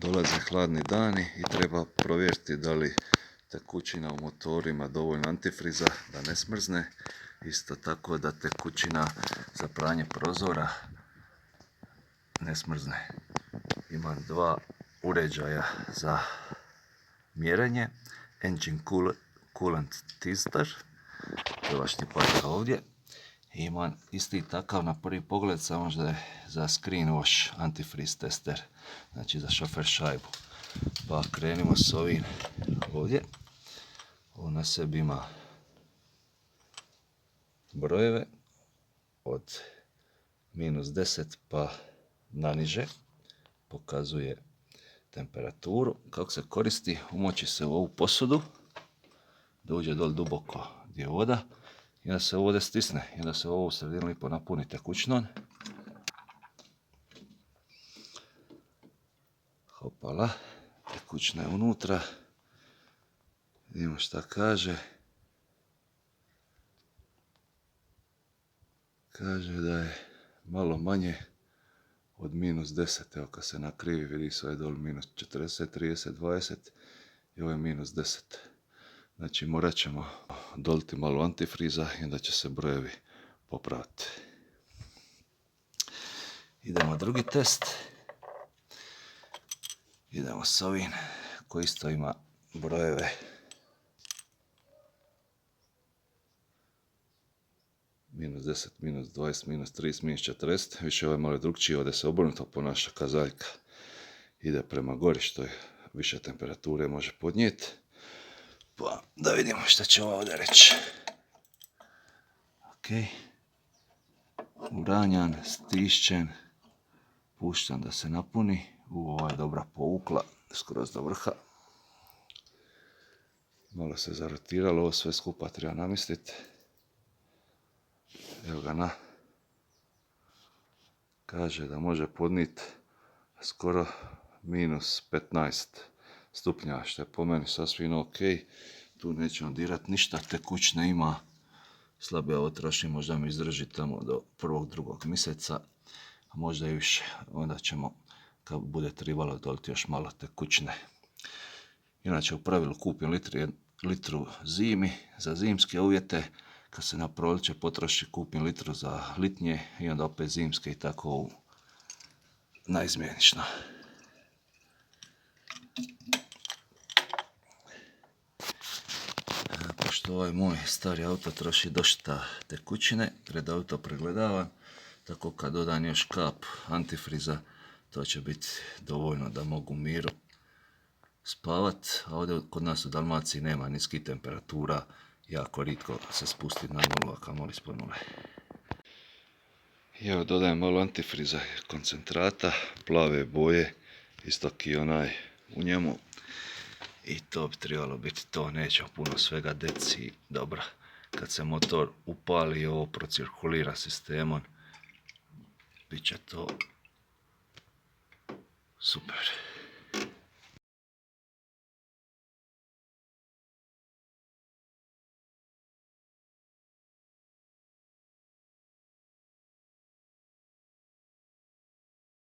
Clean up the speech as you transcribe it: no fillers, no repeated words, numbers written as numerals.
Dolaze hladni dani i treba provjeriti da li tekućina u motoru ima dovoljno antifriza da ne smrzne. Isto tako da tekućina za pranje prozora ne smrzne. Imam dva uređaja za mjerenje. Engine Coolant Tester, to je vaš tipačka ovdje. I imam isti takav na prvi pogled, samo da je za screen wash antifreeze tester, znači za šofer šajbu. Pa krenimo s ovim ovdje. Ovo na sebi ima brojeve od -10 pa naniže. Pokazuje temperaturu. Kako se koristi? Umoči se u ovu posudu, da uđe dol duboko gdje je voda. I onda se ovo ovdje stisne. I onda se ovo u sredinu lipo napuni tekućinom. Hopala. Tekućina je unutra. Vidimo šta kaže. Kaže da je malo manje od -10. Evo kad se nakrivi vidi se ovaj dol -40, 30, 20 i ovo je -10. Znači morat ćemo doliti malo antifriza i onda će se brojevi popraviti. Idemo drugi test. Idemo s ovim koji isto ima brojeve -10, -20, -30, -40. Više ovo je malo drugčije, ovdje se obrnuto ponaša kazaljka. Ide prema gori što je više temperature može podnijeti. Pa da vidimo što će ovdje reći. Ok. Uranjan, stišćen. Puštam da se napuni. Ova je dobra povukla skroz do vrha. Malo se zarotiralo, ovo sve skupa treba namisliti. Evo ga na. Kaže da može podnijeti skoro -15 stupnja, što je po meni sasvim ok. Tu nećemo dirati ništa, tekućine ima. Slabije ovo troši, možda mi izdrži tamo do 1. 2. mjeseca, a možda i više. Onda ćemo, kad bude trebalo, doliti još malo tekućine. Inače, u pravilu kupim litru zimi, za zimske uvjete. Kad se na proljeće potroši, kupim litru za litnje i onda opet zimske i tako naizmjenično. Pošto ovaj moj stari auto troši dosta tekućine, redovito pregledavam, tako kad dodam još kap antifriza, to će biti dovoljno da mogu miru spavat. A ovdje kod nas u Dalmaciji nema niskih temperatura, jako ritko se spusti na nulu, a kamoli ispod nule. I evo dodajem malo antifriza koncentrata, plave boje, istok i onaj u njemu. I to bi trebalo biti to, nećemo puno svega deci, dobro. Kad se motor upali i ovo procirkulira sistemom, bit će to super.